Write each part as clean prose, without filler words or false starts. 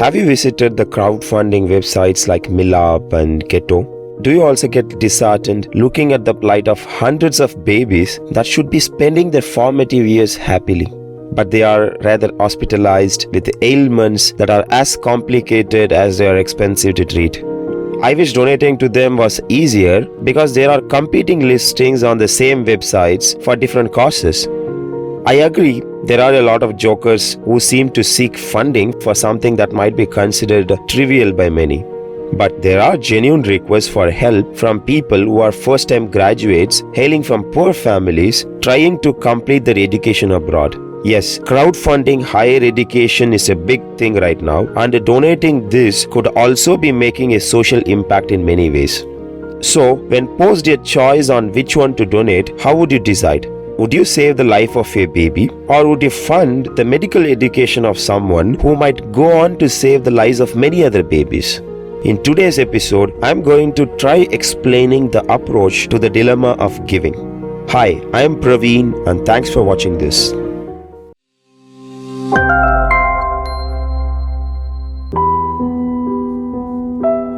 Have you visited the crowdfunding websites like Nilov and Ghetto? Do you also get disheartened looking at the plight of hundreds of babies that should be spending their formative years happily, but they are rather hospitalized with ailments that are as complicated as they are expensive to treat? I wish donating to them was easier because there are competing listings on the same websites for different causes. I agree, there are a lot of jokers who seem to seek funding for something that might be considered trivial by many. But there are genuine requests for help from people who are first-time graduates hailing from poor families trying to complete their education abroad. Yes, crowdfunding higher education is a big thing right now, and donating this could also be making a social impact in many ways. So, when posed a choice on which one to donate, how would you decide? Would you save the life of a baby, or would you fund the medical education of someone who might go on to save the lives of many other babies? In today's episode, I'm going to try explaining the approach to the dilemma of giving. Hi, I am Praveen, and thanks for watching this.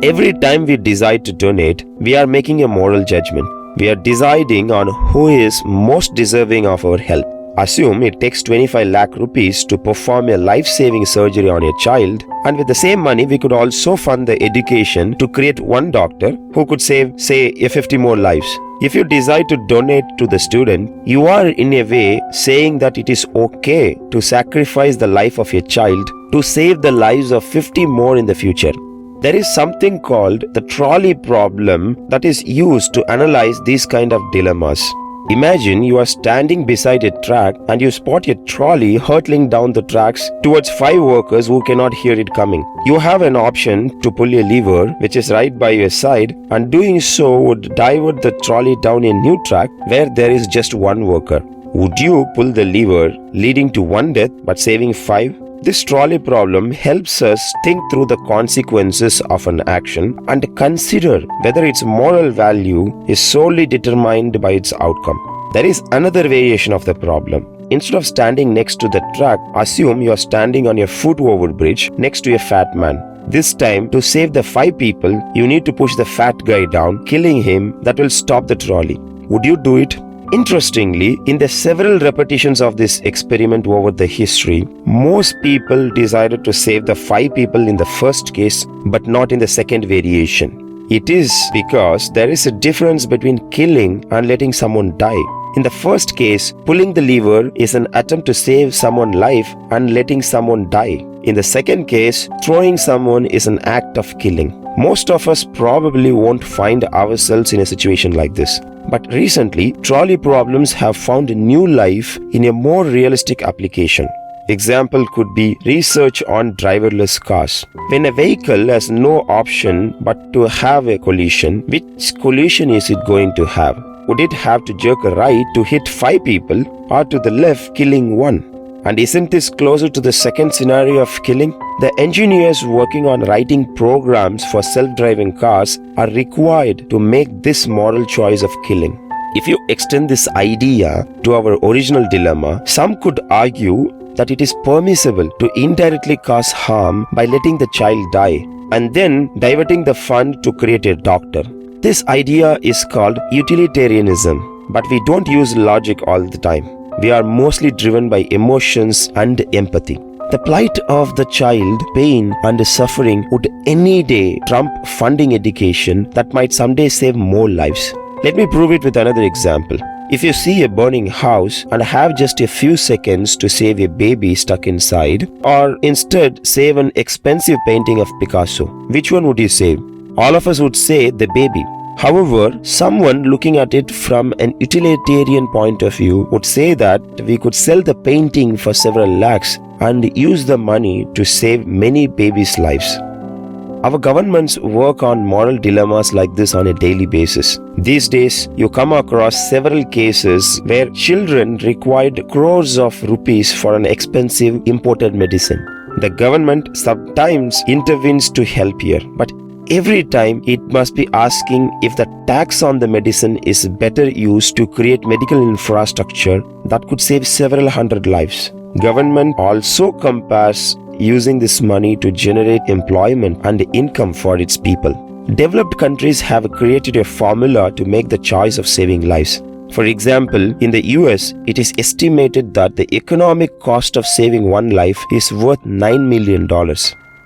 Every time we decide to donate, we are making a moral judgment. We are deciding on who is most deserving of our help. Assume it takes 25 lakh rupees to perform a life-saving surgery on a child, and with the same money we could also fund the education to create one doctor who could save, say, 50 more lives. If you decide to donate to the student, you are in a way saying that it is okay to sacrifice the life of a child to save the lives of 50 more in the future. There is something called the trolley problem that is used to analyze these kind of dilemmas. Imagine you are standing beside a track and you spot a trolley hurtling down the tracks towards 5 workers who cannot hear it coming. You have an option to pull a lever which is right by your side, and doing so would divert the trolley down a new track where there is just 1 worker. Would you pull the lever leading to 1 death but saving 5? This trolley problem helps us think through the consequences of an action and consider whether its moral value is solely determined by its outcome. There is another variation of the problem. Instead of standing next to the track, assume you are standing on a foot overbridge next to a fat man. This time, to save the 5 people, you need to push the fat guy down, killing him. That will stop the trolley. Would you do it? Interestingly, in the several repetitions of this experiment over the history, most people decided to save the 5 people in the first case, but not in the second variation. It is because there is a difference between killing and letting someone die. In the first case, pulling the lever is an attempt to save someone's life and letting someone die. In the second case, throwing someone is an act of killing. Most of us probably won't find ourselves in a situation like this. But recently, trolley problems have found a new life in a more realistic application. Example could be research on driverless cars. When a vehicle has no option but to have a collision, which collision is it going to have? Would it have to jerk a right to hit 5 people, or to the left killing 1? And isn't this closer to the second scenario of killing? The engineers working on writing programs for self-driving cars are required to make this moral choice of killing. If you extend this idea to our original dilemma, some could argue that it is permissible to indirectly cause harm by letting the child die and then diverting the fund to create a doctor. This idea is called utilitarianism, but we don't use logic all the time. We are mostly driven by emotions and empathy. The plight of the child, pain and suffering would any day trump funding education that might someday save more lives. Let me prove it with another example. If you see a burning house and have just a few seconds to save a baby stuck inside, or instead save an expensive painting of Picasso, which one would you save? All of us would say the baby. However, someone looking at it from an utilitarian point of view would say that we could sell the painting for several lakhs and use the money to save many babies' lives. Our governments work on moral dilemmas like this on a daily basis. These days, you come across several cases where children required crores of rupees for an expensive imported medicine. The government sometimes intervenes to help here, but every time it must be asking if the tax on the medicine is better used to create medical infrastructure that could save several hundred lives. Government also compares using this money to generate employment and income for its people. Developed countries have created a formula to make the choice of saving lives. For example, in the US, it is estimated that the economic cost of saving one life is worth $9 million.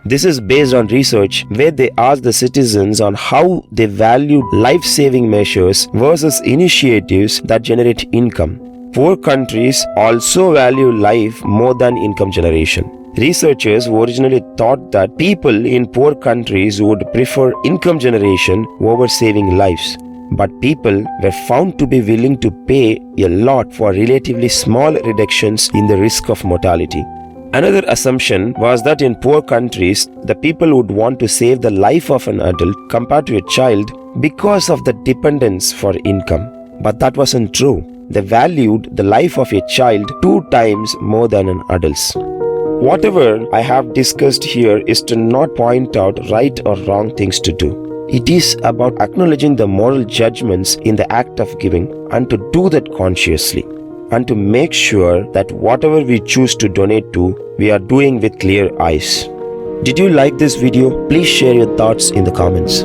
This is based on research where they asked the citizens on how they valued life-saving measures versus initiatives that generate income. Poor countries also value life more than income generation. Researchers originally thought that people in poor countries would prefer income generation over saving lives. But people were found to be willing to pay a lot for relatively small reductions in the risk of mortality. Another assumption was that in poor countries, the people would want to save the life of an adult compared to a child because of the dependence for income. But that wasn't true. They valued the life of a child 2 times more than an adult's. Whatever I have discussed here is to not point out right or wrong things to do. It is about acknowledging the moral judgments in the act of giving and to do that consciously, and to make sure that whatever we choose to donate to, we are doing with clear eyes. Did you like this video? Please share your thoughts in the comments.